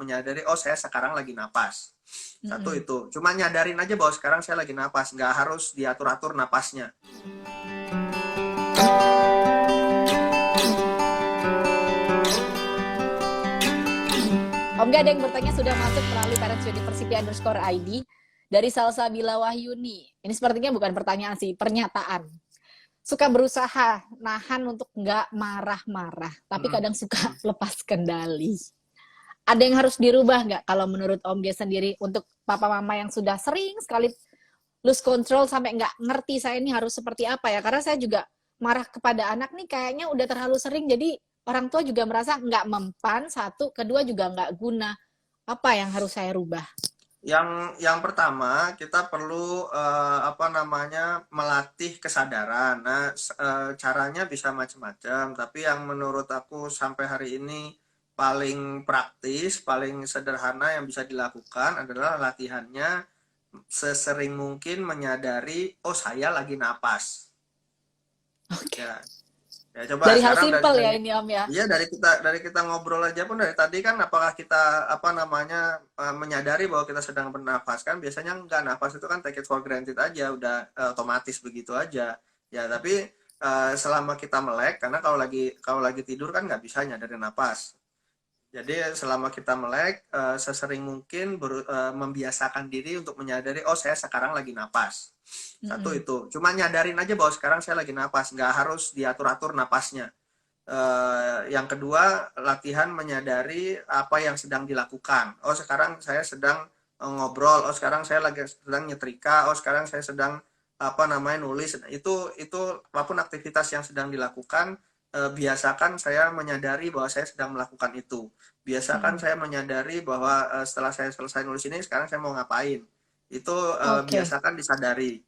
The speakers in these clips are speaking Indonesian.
menyadari, oh saya sekarang lagi napas. Satu itu, cuma nyadarin aja bahwa sekarang saya lagi napas, nggak harus diatur-atur napasnya. Om Gak, ada yang bertanya sudah masuk melalui Parents University _ID dari Salsabila Wahyuni. Ini sepertinya bukan pertanyaan sih, pernyataan. Suka berusaha nahan untuk nggak marah-marah, tapi kadang suka lepas kendali. Ada yang harus dirubah nggak kalau menurut Om G sendiri untuk papa mama yang sudah sering sekali lose control sampai nggak ngerti saya ini harus seperti apa ya? Karena saya juga marah kepada anak nih kayaknya udah terlalu sering, jadi orang tua juga merasa nggak mempan, satu, kedua juga nggak guna. Apa yang harus saya rubah? Yang pertama kita perlu melatih kesadaran. Nah, caranya bisa macam-macam, tapi yang menurut aku sampai hari ini paling praktis, paling sederhana yang bisa dilakukan adalah latihannya sesering mungkin menyadari, oh saya lagi napas. Oke. Ya coba Dari hal sekarang simpel ya ini Om ya. Iya, dari kita ngobrol aja pun dari tadi kan, apakah kita menyadari bahwa kita sedang bernafas? Kan biasanya enggak, nafas itu kan take it for granted aja, udah otomatis begitu aja. Ya tapi selama kita melek, karena kalau lagi tidur kan nggak bisa nyadarin nafas. Jadi selama kita melek, sesering mungkin membiasakan diri untuk menyadari, oh saya sekarang lagi napas. Satu itu, cuma nyadarin aja bahwa sekarang saya lagi napas, nggak harus diatur-atur napasnya. Yang kedua, latihan menyadari apa yang sedang dilakukan. Oh sekarang saya sedang ngobrol, oh sekarang saya lagi sedang nyetrika, oh sekarang saya sedang nulis. Itu apapun aktivitas yang sedang dilakukan, biasakan saya menyadari bahwa saya sedang melakukan itu. Biasakan saya menyadari bahwa setelah saya selesai nulis ini, sekarang saya mau ngapain. Itu biasakan disadari.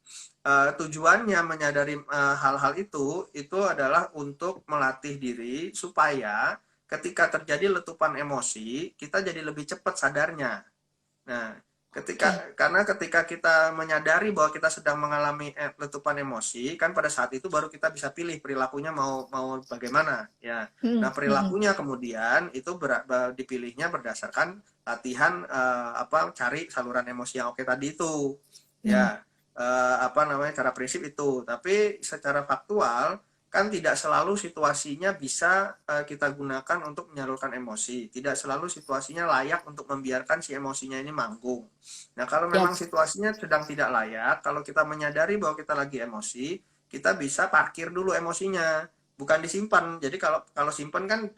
Tujuannya menyadari hal-hal itu adalah untuk melatih diri supaya ketika terjadi letupan emosi, kita jadi lebih cepat sadarnya. Nah, karena ketika kita menyadari bahwa kita sedang mengalami letupan emosi, kan pada saat itu baru kita bisa pilih perilakunya mau bagaimana ya. Nah, perilakunya kemudian itu dipilihnya berdasarkan latihan cari saluran emosi yang oke tadi itu. Ya, cara prinsip itu. Tapi secara faktual kan tidak selalu situasinya bisa kita gunakan untuk menyalurkan emosi. Tidak selalu situasinya layak untuk membiarkan si emosinya ini manggung. Nah, kalau memang situasinya sedang tidak layak, kalau kita menyadari bahwa kita lagi emosi, kita bisa parkir dulu emosinya, bukan disimpan. Jadi kalau simpan kan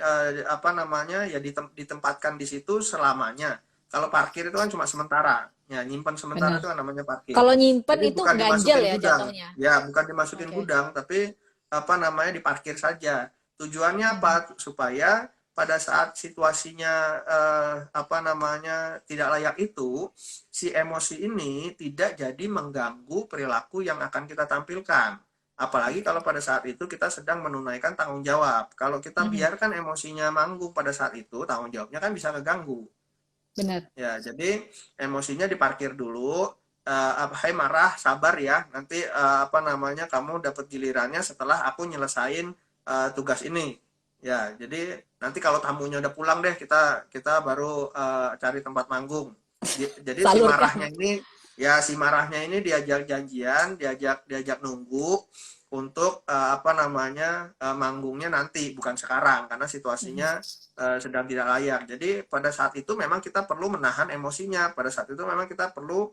ditempatkan di situ selamanya. Kalau parkir itu kan cuma sementara. Ya, nyimpan sementara itu kan namanya parkir. Kalau nyimpan jadi itu ganjel ya jatuhnya. Ya, bukan dimasukin gudang, tapi diparkir saja. Tujuannya apa? Supaya pada saat situasinya tidak layak itu, si emosi ini tidak jadi mengganggu perilaku yang akan kita tampilkan. Apalagi kalau pada saat itu kita sedang menunaikan tanggung jawab. Kalau kita biarkan emosinya manggung pada saat itu, tanggung jawabnya kan bisa keganggu. Benar. Ya, jadi emosinya diparkir dulu. Hai marah, sabar ya. Nanti kamu dapat gilirannya setelah aku nyelesain tugas ini. Ya, jadi nanti kalau tamunya udah pulang deh, kita baru cari tempat manggung. Jadi si marahnya ini diajak janjian, diajak nunggu untuk manggungnya nanti, bukan sekarang karena situasinya sedang tidak layak. Jadi pada saat itu memang kita perlu menahan emosinya. Pada saat itu memang kita perlu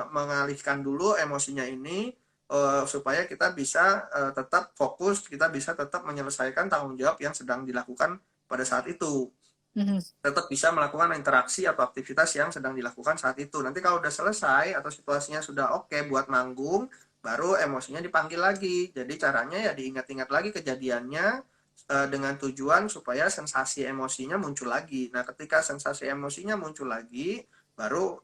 mengalihkan dulu emosinya ini supaya kita bisa tetap fokus, kita bisa tetap menyelesaikan tanggung jawab yang sedang dilakukan pada saat itu. Tetap bisa melakukan interaksi atau aktivitas yang sedang dilakukan saat itu. Nanti kalau udah selesai atau situasinya sudah oke buat manggung, baru emosinya dipanggil lagi. Jadi caranya ya diingat-ingat lagi kejadiannya dengan tujuan supaya sensasi emosinya muncul lagi. Nah, ketika sensasi emosinya muncul lagi, baru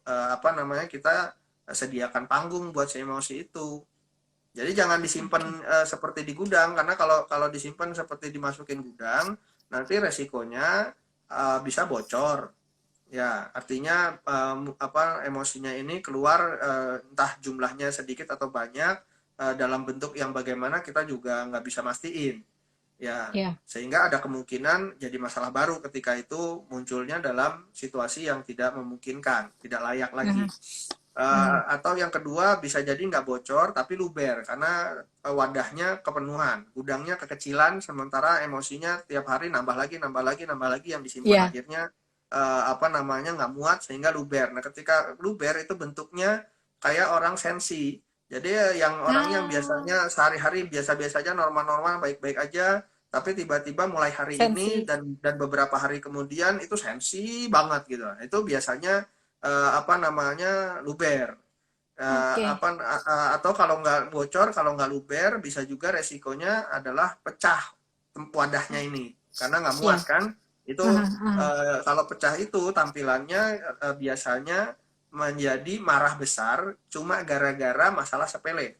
kita sediakan panggung buat si emosi itu. Jadi jangan disimpan seperti di gudang, karena kalau disimpan seperti dimasukin gudang, nanti resikonya bisa bocor. Ya, artinya emosinya ini keluar entah jumlahnya sedikit atau banyak dalam bentuk yang bagaimana kita juga nggak bisa mastiin. Ya, Ya. sehingga ada kemungkinan jadi masalah baru ketika itu munculnya dalam situasi yang tidak memungkinkan, tidak layak lagi. Mhm. Mhm. Atau yang kedua bisa jadi nggak bocor tapi luber karena wadahnya kepenuhan, gudangnya kekecilan, sementara emosinya tiap hari nambah lagi, nambah lagi, nambah lagi, yang disimpan Ya. akhirnya apa namanya nggak muat sehingga luber. Nah, ketika luber itu bentuknya kayak orang sensi. Jadi yang orang yang Ah, biasanya sehari-hari biasa-biasa aja, normal-normal, baik-baik aja, tapi tiba-tiba mulai hari ini sensi. dan beberapa hari kemudian itu sensi banget gitu. Itu biasanya apa namanya luber. Oke. Atau kalau nggak bocor, kalau nggak luber, bisa juga resikonya adalah pecah wadahnya ini karena nggak muat Ya. kan. Itu Aha, aha. kalau pecah itu tampilannya biasanya menjadi marah besar cuma gara-gara masalah sepele.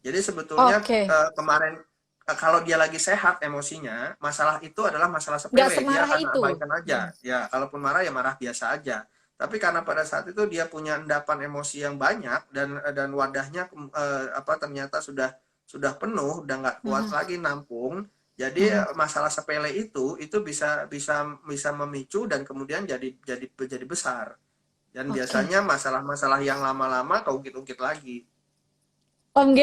Jadi sebetulnya Oke. kemarin kalau dia lagi sehat emosinya, masalah itu adalah masalah Nggak sepele, dia semarah akan itu. abaikan Hmm. aja. Ya, kalaupun marah ya marah biasa aja. Tapi karena pada saat itu dia punya endapan emosi yang banyak dan wadahnya apa ternyata sudah penuh, udah nggak kuat Aha, lagi nampung. aha. Jadi masalah sepele itu bisa bisa bisa memicu dan kemudian jadi besar. Dan Oke. biasanya masalah-masalah yang lama-lama keungkit-ungkit lagi. Om G,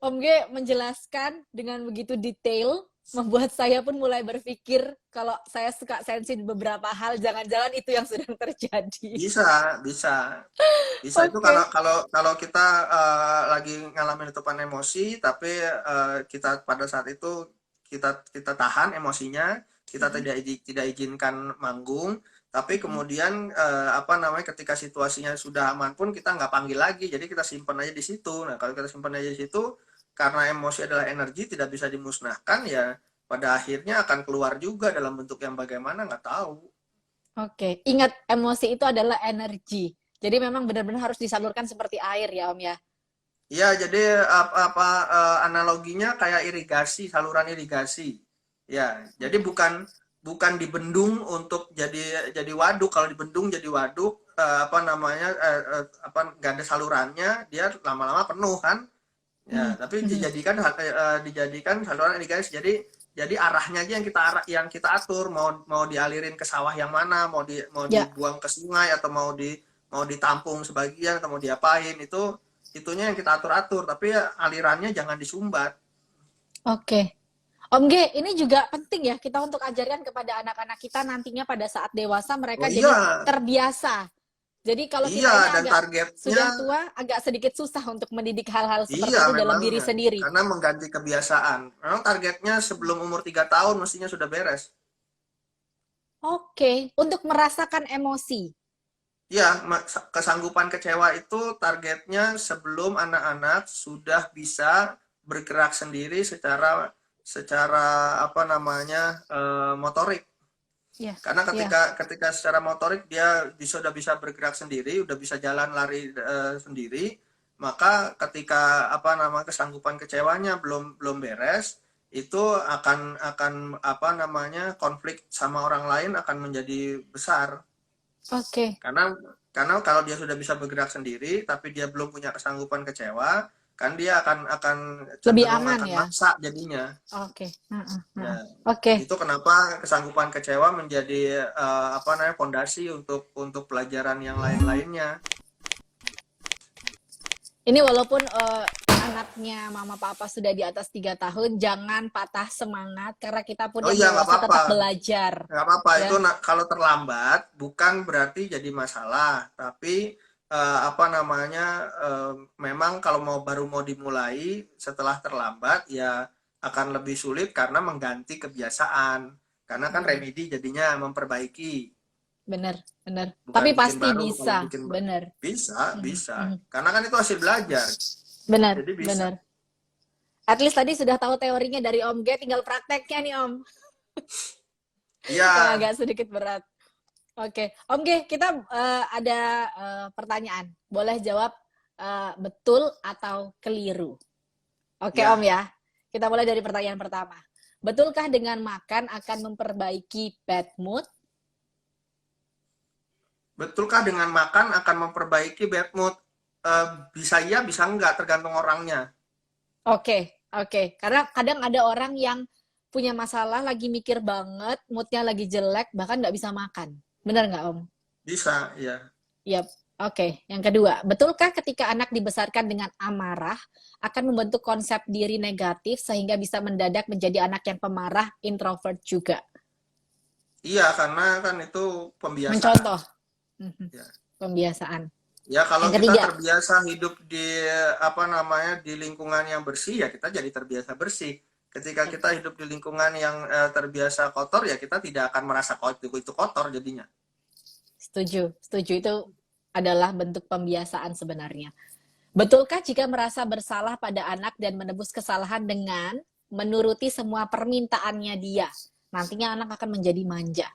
Om G menjelaskan dengan begitu detail, membuat saya pun mulai berpikir kalau saya suka sensi di beberapa hal, jangan-jangan itu yang sedang terjadi. Bisa, bisa. Bisa itu kalau Oke. kalau kalau kita lagi ngalamin letupan emosi, tapi kita pada saat itu kita kita tahan emosinya, kita Mhm, tidak izinkan manggung, tapi mhm. kemudian apa namanya ketika situasinya sudah aman pun kita nggak panggil lagi, jadi kita simpan aja di situ. Nah kalau kita simpan aja di situ, karena emosi adalah energi tidak bisa dimusnahkan ya, pada akhirnya akan keluar juga dalam bentuk yang bagaimana nggak tahu. Oke, ingat emosi itu adalah energi. Jadi memang benar-benar harus disalurkan seperti air ya Om ya. Iya, jadi analoginya kayak irigasi, saluran irigasi. Ya, jadi Oke. bukan dibendung untuk jadi waduk. Kalau dibendung jadi waduk, apa namanya, apa nggak ada salurannya, dia lama-lama penuh kan. Ya, Mhm, tapi mhm. dijadikan saluran irigasi. Jadi arahnya aja yang kita atur, mau dialirin ke sawah yang mana, mau Ya, dibuang ke sungai atau mau ditampung sebagian atau mau diapain itunya yang kita atur-atur, tapi ya alirannya jangan disumbat. oke. Om G, ini juga penting ya kita untuk ajarkan kepada anak-anak kita nantinya pada saat dewasa mereka Oh jadi iya, terbiasa. Jadi kalau iya kitanya dan agak targetnya sudah tua, agak sedikit susah untuk mendidik hal-hal seperti iya itu dalam diri memangnya sendiri. karena mengganti kebiasaan. Memang targetnya sebelum umur 3 tahun mestinya sudah beres. Oke, untuk merasakan emosi. Ya, kesanggupan kecewa itu targetnya sebelum anak-anak sudah bisa bergerak sendiri secara secara apa namanya motorik. Ya, Karena ya. ketika ketika secara motorik dia sudah bisa bergerak sendiri, udah bisa jalan lari sendiri, maka ketika apa nama kesanggupan kecewanya belum belum beres, itu akan apa namanya konflik sama orang lain akan menjadi besar. Oke, Karena kalau dia sudah bisa bergerak sendiri tapi dia belum punya kesanggupan kecewa, kan dia akan lebih cenderung aman akan ya. maksa jadinya. Oke, heeh, Ya, heeh. Oke, itu kenapa kesanggupan kecewa menjadi apa namanya fondasi untuk pelajaran yang lain-lainnya. ini walaupun anaknya mama papa sudah di atas 3 tahun, jangan patah semangat karena kita pun Oh yang iya nggak dewasa apa-apa, tetap belajar. nggak apa-apa itu Ya, kalau terlambat bukan berarti jadi masalah, tapi apa namanya memang kalau baru mau dimulai setelah terlambat ya akan lebih sulit karena mengganti kebiasaan. Karena kan mm, remedi jadinya memperbaiki, bener, bener. bukan Tapi bikin pasti baru. Kalau bisa, bikin bener. bisa, Mhm, bisa. mhm. Karena kan itu hasil belajar, Bener, jadi bisa. bener. At least tadi sudah tahu teorinya dari Om G, tinggal prakteknya nih Om, yang Iya, agak sedikit berat. Oke, Om G, kita ada pertanyaan. Boleh jawab betul atau keliru. Oke Om ya. ya, kita mulai dari pertanyaan pertama. Betulkah dengan makan akan memperbaiki bad mood? Betulkah dengan makan akan memperbaiki bad mood? Bisa iya, bisa enggak, tergantung orangnya. Oke, oke. Karena kadang ada orang yang punya masalah, lagi mikir banget, moodnya lagi jelek, bahkan nggak bisa makan. Benar nggak, Om? Bisa, ya. Yap. Oke, yang kedua, betulkah ketika anak dibesarkan dengan amarah akan membentuk konsep diri negatif sehingga bisa mendadak menjadi anak yang pemarah, introvert juga? Iya, karena kan itu pembiasaan. Mencontoh. Mhm. Ya. Pembiasaan. Ya, kalau Yang kita ketiga, terbiasa hidup di apa namanya di lingkungan yang bersih, ya kita jadi terbiasa bersih. Ketika kita hidup di lingkungan yang terbiasa kotor, ya kita tidak akan merasa itu kotor jadinya. setuju, setuju itu adalah bentuk pembiasaan sebenarnya. Betulkah jika merasa bersalah pada anak dan menebus kesalahan dengan menuruti semua permintaannya dia, nantinya anak akan menjadi manja?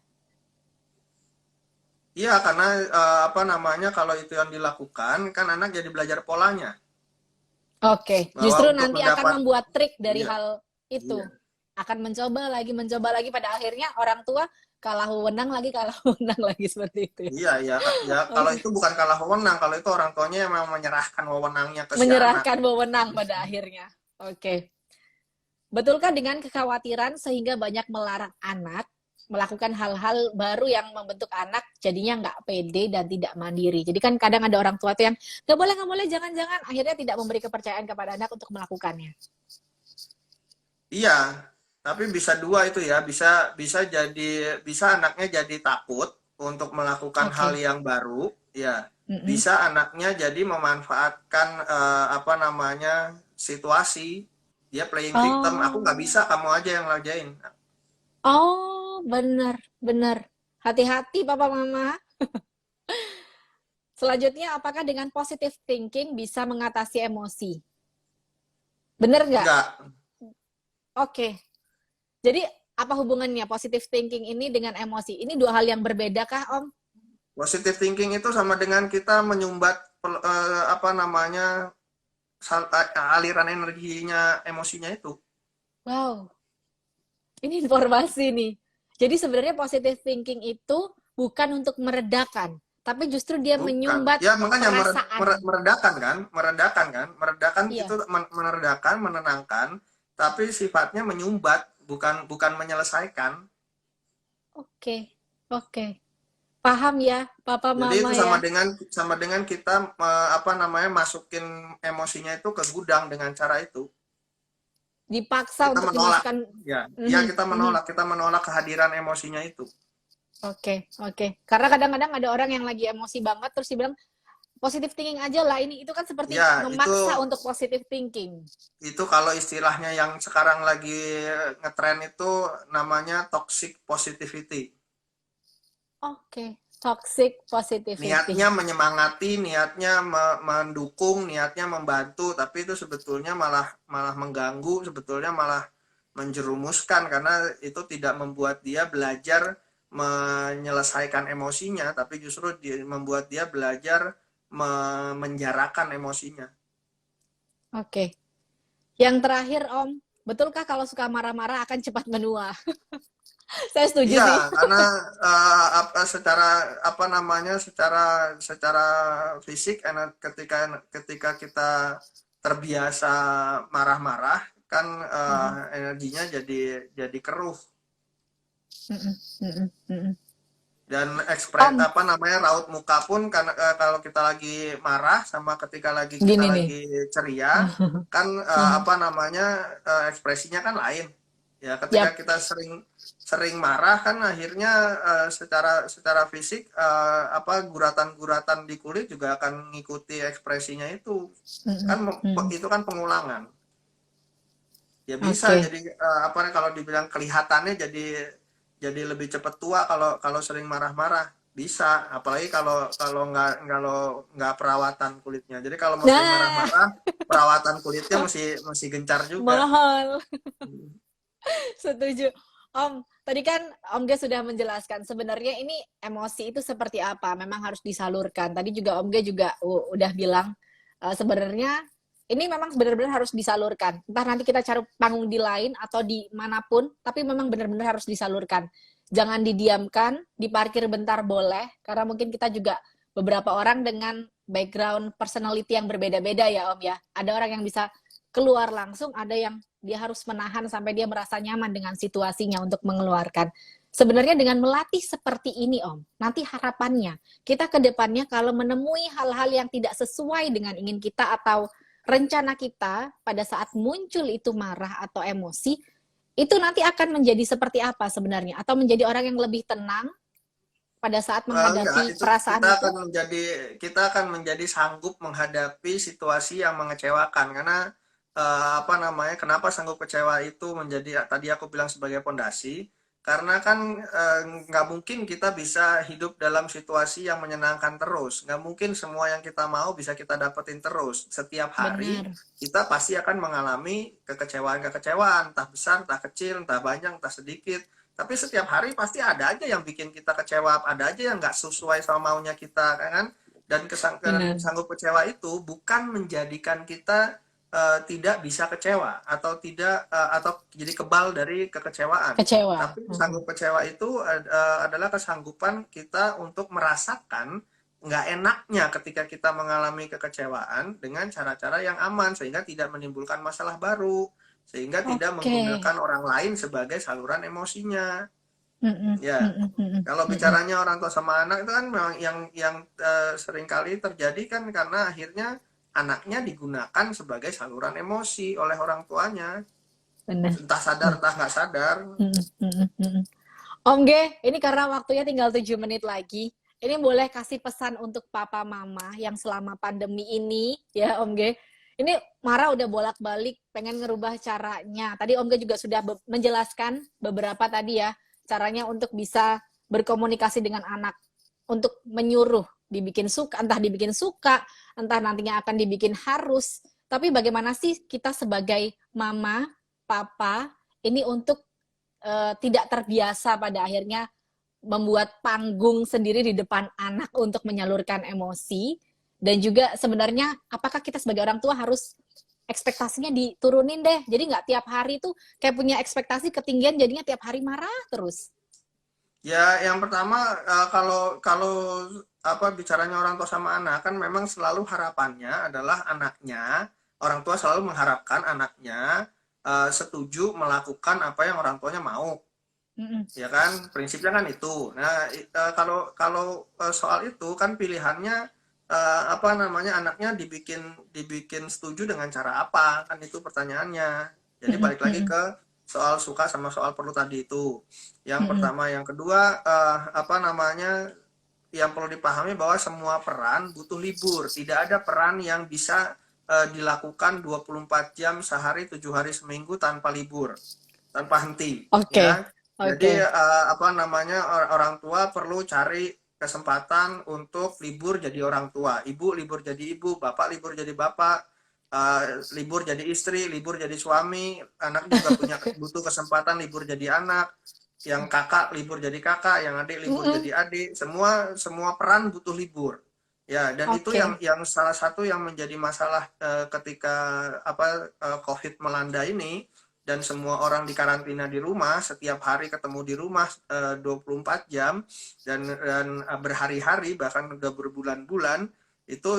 Iya, karena apa namanya kalau itu yang dilakukan, kan anak jadi belajar polanya Oke, bahwa justru untuk nanti mendapat. akan membuat trik dari Iya, hal itu. iya. Akan mencoba lagi, pada akhirnya orang tua kalah wewenang lagi, kalah wewenang lagi seperti itu ya. Iya, ya, ya. Kalau Oke. itu bukan kalah wewenang, kalau itu orang tuanya yang memang menyerahkan wewenangnya ke si anak. Menyerahkan wewenang pada akhirnya. Oke. Betulkah dengan kekhawatiran sehingga banyak melarang anak melakukan hal-hal baru yang membentuk anak jadinya nggak pede dan tidak mandiri. Jadi kan kadang ada orang tua tuh yang nggak boleh, jangan-jangan akhirnya tidak memberi kepercayaan kepada anak untuk melakukannya. Iya, tapi bisa dua itu ya, bisa anaknya jadi takut untuk melakukan hal Oke. yang baru, ya. Mm-mm. Bisa anaknya jadi memanfaatkan apa namanya situasi, dia playing victim, aku nggak Oh, bisa, kamu aja yang ngerjain. oh, benar, benar. Hati-hati Papa Mama. Selanjutnya, apakah dengan positive thinking bisa mengatasi emosi? Benar nggak? Enggak, Oke. Jadi apa hubungannya positive thinking ini dengan emosi? Ini dua hal yang berbeda kah, Om? positive thinking itu sama dengan kita menyumbat apa namanya aliran energinya emosinya itu. Wow, ini informasi nih. Jadi sebenarnya positive thinking itu bukan untuk meredakan, tapi justru dia Bukan. menyumbat Ya makanya perasaan. meredakan kan, meredakan itu Iya, meredakan, menenangkan, tapi sifatnya menyumbat, bukan bukan menyelesaikan. oke, oke. Paham ya, Papa Jadi Mama itu ya. sama dengan kita apa namanya masukin emosinya itu ke gudang dengan cara itu. Dipaksa Kita untuk menolak. dimasukkan. Ya, ya Mhm, mhm. kita menolak kehadiran emosinya itu. Oke, oke. Karena kadang-kadang ada orang yang lagi emosi banget terus dibilang positive thinking aja lah ini itu kan seperti Ya, memaksa untuk positive thinking. itu kalau istilahnya yang sekarang lagi ngetren itu namanya toxic positivity. Oke, toxic positivity. Niatnya menyemangati, niatnya mendukung, niatnya membantu, tapi itu sebetulnya malah malah mengganggu, sebetulnya malah menjerumuskan karena itu tidak membuat dia belajar menyelesaikan emosinya, tapi justru membuat dia belajar menjarakan emosinya. Oke. Yang terakhir, Om, betulkah kalau suka marah-marah akan cepat menua? Saya setuju Iya, sih. karena secara apa namanya, secara fisik, ketika ketika kita terbiasa marah-marah, kan Mhm, energinya jadi keruh mhm, mhm, mhm. dan Om, apa namanya raut muka pun karena kalau kita lagi marah sama ketika kita gini nih. lagi ceria, kan apa namanya ekspresinya kan lain. Ya, ketika Yap. kita sering sering marah kan akhirnya secara secara fisik apa guratan-guratan di kulit juga akan mengikuti ekspresinya itu. Mhm, Kan mhm. itu kan pengulangan. Ya bisa Oke. jadi apa kalau dibilang kelihatannya jadi lebih cepat tua kalau kalau sering marah-marah. Bisa, apalagi kalau kalau nggak perawatan kulitnya. Jadi kalau mau sering Nah, marah-marah, perawatan kulitnya mesti gencar juga. mahal. Setuju. Om, tadi kan Om Ge sudah menjelaskan sebenarnya ini emosi itu seperti apa, memang harus disalurkan. Tadi juga Om Ge juga udah bilang sebenarnya ini memang benar-benar harus disalurkan. Entah nanti kita cari panggung di lain atau di manapun, tapi memang benar-benar harus disalurkan. Jangan didiamkan, diparkir bentar boleh, karena mungkin kita juga beberapa orang dengan background personality yang berbeda-beda ya Om ya. Ada orang yang bisa keluar langsung, ada yang dia harus menahan sampai dia merasa nyaman dengan situasinya untuk mengeluarkan. Sebenarnya dengan melatih seperti ini, Om, nanti harapannya kita ke depannya kalau menemui hal-hal yang tidak sesuai dengan ingin kita atau rencana kita pada saat muncul itu marah atau emosi, itu nanti akan menjadi seperti apa sebenarnya? Atau menjadi orang yang lebih tenang pada saat Enggak, menghadapi itu perasaan itu? kita akan menjadi sanggup menghadapi situasi yang mengecewakan karena apa namanya, kenapa sanggup kecewa itu menjadi tadi aku bilang sebagai pondasi, karena kan nggak mungkin kita bisa hidup dalam situasi yang menyenangkan terus, nggak mungkin semua yang kita mau bisa kita dapetin terus. Setiap hari Benar, kita pasti akan mengalami kekecewaan-kekecewaan, entah besar, entah kecil, entah banyak, entah sedikit. Tapi setiap hari pasti ada aja yang bikin kita kecewa, ada aja yang nggak sesuai sama maunya kita, kan? Dan benar, sanggup kecewa itu bukan menjadikan kita tidak bisa kecewa atau tidak atau jadi kebal dari kekecewaan. kecewa. Tapi sanggup kecewa itu adalah kesanggupan kita untuk merasakan nggak enaknya ketika kita mengalami kekecewaan dengan cara-cara yang aman sehingga tidak menimbulkan masalah baru, sehingga tidak Oke. menggunakan orang lain sebagai saluran emosinya. Mm-mm, Ya, mm-mm, mm-mm, kalau mm-mm. bicaranya orang tua sama anak itu kan memang yang seringkali terjadi kan karena akhirnya anaknya digunakan sebagai saluran emosi oleh orang tuanya, Benar. entah sadar entah nggak sadar. Mm-mm, mm-mm, mm-mm. Om Ge, ini karena waktunya tinggal 7 menit lagi. Ini boleh kasih pesan untuk papa mama yang selama pandemi ini, ya Om Ge. Ini Mara udah bolak-balik pengen ngerubah caranya. Tadi Om Ge juga sudah menjelaskan beberapa tadi ya, caranya untuk bisa berkomunikasi dengan anak. Untuk menyuruh, dibikin suka, entah nantinya akan dibikin harus. Tapi bagaimana sih kita sebagai mama, papa, ini untuk tidak terbiasa pada akhirnya membuat panggung sendiri di depan anak untuk menyalurkan emosi, dan juga sebenarnya apakah kita sebagai orang tua harus ekspektasinya diturunin deh, jadi nggak tiap hari tuh kayak punya ekspektasi ketinggian jadinya tiap hari marah terus. Ya, yang pertama kalau kalau apa bicaranya orang tua sama anak kan memang selalu harapannya adalah anaknya, orang tua selalu mengharapkan anaknya setuju melakukan apa yang orang tuanya mau. Mm-mm. Ya kan, prinsipnya kan itu. Nah, kalau kalau soal itu kan pilihannya apa namanya, anaknya dibikin dibikin setuju dengan cara apa, kan itu pertanyaannya. Jadi Mm-mm. balik lagi Mm-mm. ke soal suka sama soal perlu tadi itu. Yang Mm-mm. pertama, yang kedua apa namanya, yang perlu dipahami bahwa semua peran butuh libur. Tidak ada peran yang bisa dilakukan 24 jam sehari, 7 hari seminggu tanpa libur, tanpa henti, Oke, ya. oke. Jadi apa namanya, orang tua perlu cari kesempatan untuk libur jadi orang tua, ibu libur jadi ibu, bapak libur jadi bapak, libur jadi istri, libur jadi suami, anak juga butuh kesempatan libur jadi anak, yang kakak libur jadi kakak, yang adik libur Mm-mm. jadi adik, semua semua peran butuh libur. Ya, dan itu Oke. yang salah satu yang menjadi masalah ketika apa COVID melanda ini, dan semua orang dikarantina di rumah, setiap hari ketemu di rumah 24 jam dan berhari-hari bahkan udah berbulan-bulan, itu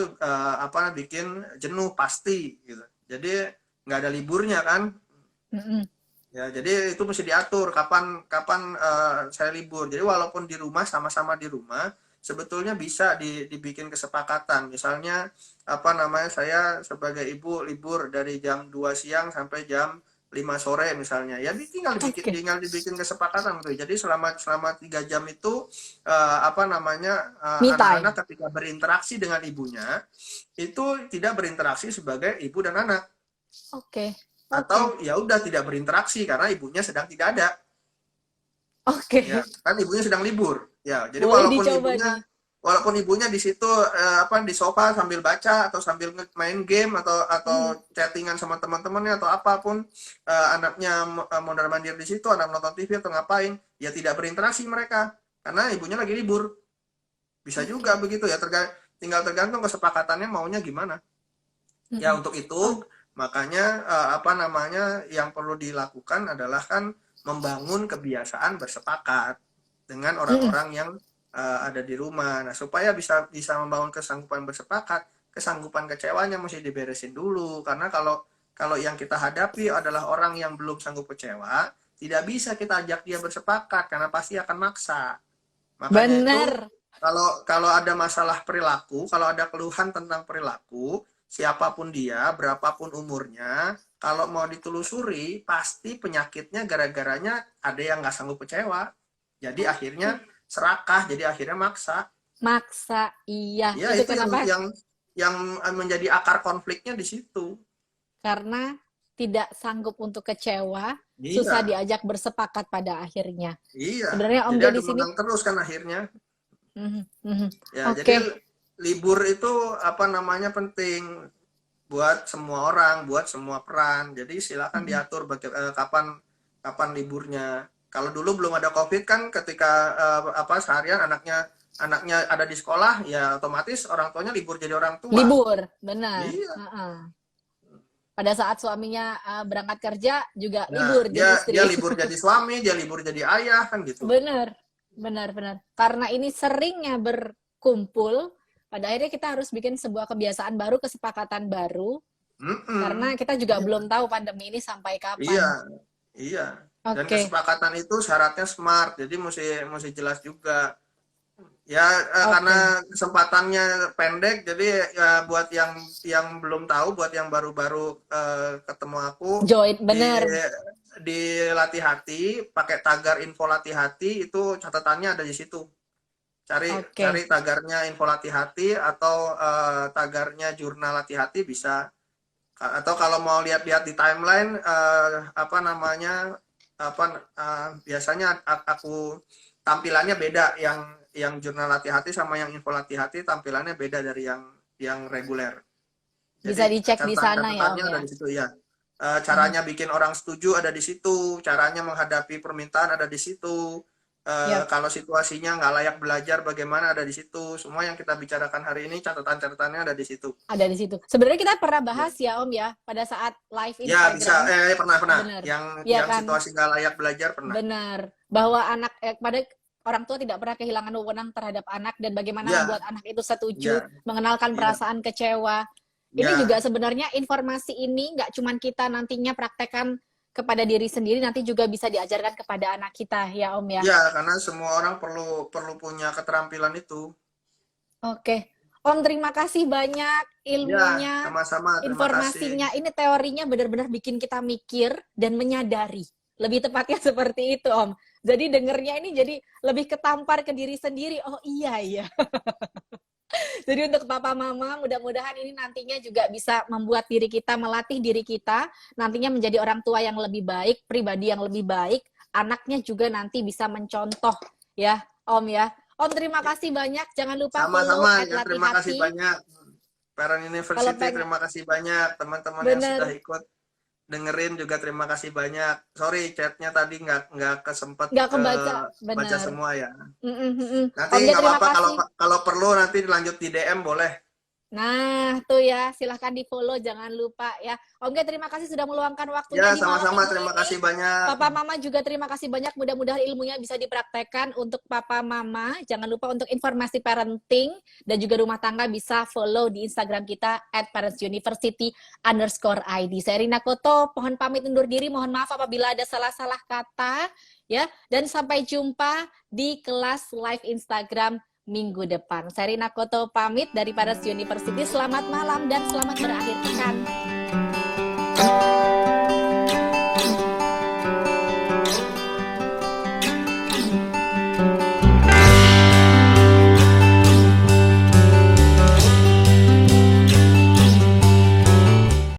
apa bikin jenuh pasti gitu. Jadi nggak ada liburnya kan. Mm-mm. Ya, jadi itu mesti diatur kapan kapan saya libur. Jadi walaupun di rumah, sama-sama di rumah, sebetulnya bisa dibikin kesepakatan. Misalnya apa namanya, saya sebagai ibu libur dari jam 2 siang sampai jam 5 sore misalnya. Ya Oke. tinggal dibikin kesepakatan tuh. Jadi selama selama 3 jam itu apa namanya, Me time. anak-anak ketika berinteraksi dengan ibunya itu tidak berinteraksi sebagai ibu dan anak, Oke. atau Oke. ya udah tidak berinteraksi karena ibunya sedang tidak ada. Ya Oke. kan ibunya sedang libur, ya jadi Boleh dicoba nih. walaupun ibunya di situ apa di sofa sambil baca atau sambil main game Mm. atau chattingan sama teman-temannya atau apapun, anaknya mondar mandir di situ, anak nonton TV atau ngapain, ya tidak berinteraksi mereka karena ibunya lagi libur. Bisa juga Oke. begitu ya, tinggal tergantung kesepakatannya maunya gimana. Ya, Mm-mm. untuk Oh, itu makanya apa namanya, yang perlu dilakukan adalah kan membangun kebiasaan bersepakat dengan mm-mm. orang-orang yang ada di rumah. Nah, supaya bisa bisa membangun kesanggupan bersepakat, kesanggupan kecewanya mesti diberesin dulu. Karena kalau Kalau yang kita hadapi adalah orang yang belum sanggup kecewa, tidak bisa kita ajak dia bersepakat karena pasti akan maksa. Makanya itu Bener. kalau kalau ada masalah perilaku, kalau ada keluhan tentang perilaku, siapapun dia, berapapun umurnya, kalau mau ditelusuri, pasti penyakitnya gara-garanya ada yang nggak sanggup kecewa. Jadi akhirnya serakah, jadi akhirnya maksa. Maksa, iya. Ya Itu itu yang kenapa? yang yang menjadi akar konfliknya di situ. Karena tidak sanggup untuk kecewa, susah Iya, diajak bersepakat pada akhirnya. iya. Sebenarnya Om Jadi Gak adu di sini, menang terus kan akhirnya. mhm, mhm. Ya, jadi Oke, libur itu apa namanya penting buat semua orang, buat semua peran. Jadi silakan mhm. diatur kapan kapan liburnya. Kalau dulu belum ada COVID kan ketika apa seharian anaknya anaknya ada di sekolah, ya otomatis orang tuanya libur jadi orang tua. Libur, benar. Iya. Heeh. Pada saat suaminya berangkat kerja juga Nah, libur dia jadi dia istri. libur jadi suami, dia libur jadi ayah kan gitu. Benar, benar, benar. Karena ini seringnya berkumpul, pada akhirnya kita harus bikin sebuah kebiasaan baru, kesepakatan baru, karena Mm-mm. kita juga Iya, belum tahu pandemi ini sampai iya, kapan. iya. Dan Oke, kesepakatan itu syaratnya smart, jadi mesti mesti jelas juga. Ya, karena oke. kesempatannya pendek, jadi ya buat yang belum tahu, buat yang baru-baru ketemu aku Join, di benar. di latih hati, pakai tagar info latih hati itu catatannya ada di situ. Cari cari Oke. tagarnya info latih hati atau tagarnya jurnal latih hati bisa. Atau kalau mau lihat-lihat di timeline apa namanya apa biasanya aku tampilannya beda yang jurnal latih hati sama yang info latih hati tampilannya beda dari yang reguler. Bisa Jadi dicek di sana ya, catatan-catatannya Om ada ya. di situ ya. Mhm. Caranya bikin orang setuju ada di situ, caranya menghadapi permintaan ada di situ. Yap, Kalau situasinya nggak layak belajar bagaimana ada di situ. Semua yang kita bicarakan hari ini catatan-catatannya ada di situ. ada di situ. Sebenarnya kita pernah Ya, bahas ya, Om ya, pada saat live ya bisa. Instagram. Pernah pernah. Benar. Ya Yang kan? situasi nggak layak belajar pernah. Benar. Bahwa pada orang tua tidak pernah kehilangan wewenang terhadap anak dan bagaimana Ya, membuat anak itu setuju, ya, mengenalkan iya, perasaan kecewa. Ini juga ya, sebenarnya informasi ini nggak cuma kita nantinya praktekkan kepada diri sendiri, nanti juga bisa diajarkan kepada anak kita ya Om ya. ya. Karena semua orang perlu perlu punya keterampilan itu. Oke. Om terima kasih banyak Ya, ilmunya, sama-sama. Terima kasih. informasinya. Ini teorinya benar-benar bikin kita mikir dan menyadari. Lebih tepatnya seperti itu Om. Jadi dengernya ini jadi lebih ketampar ke diri sendiri. Oh iya ya. Jadi untuk papa mama, mudah-mudahan ini nantinya juga bisa membuat diri kita, melatih diri kita, nantinya menjadi orang tua yang lebih baik, pribadi yang lebih baik, anaknya juga nanti bisa mencontoh ya, Om ya. Om terima kasih banyak, jangan lupa follow Sama-sama. Ya, terima kasih @latihati. banyak. Parent Kalau University, pengen, terima kasih banyak. Teman-teman yang sudah bener, ikut dengerin juga terima kasih banyak. Sorry, chatnya tadi nggak kesempet nggak kebaca, baca bener. semua ya. Mm -mm, mm -mm. Nanti Om Gak nggak terima apa-apa kalau kasih. kalau perlu nanti lanjut di DM boleh. Nah, tuh ya, silahkan di-follow, jangan lupa ya. Oke, terima kasih sudah meluangkan Ya, waktunya di malam sama-sama. minggu Terima ini. kasih banyak. Papa Mama juga terima kasih banyak, mudah-mudahan ilmunya bisa dipraktekkan untuk Papa Mama. Jangan lupa untuk informasi parenting dan juga rumah tangga bisa follow di Instagram kita @parentsuniversity_id. Saya Rina Koto, mohon pamit undur diri, mohon maaf apabila ada salah-salah kata ya. Dan sampai jumpa di kelas live Instagram minggu depan. Saya Rina Koto pamit dari Paras University. Selamat malam dan selamat berakhir pekan.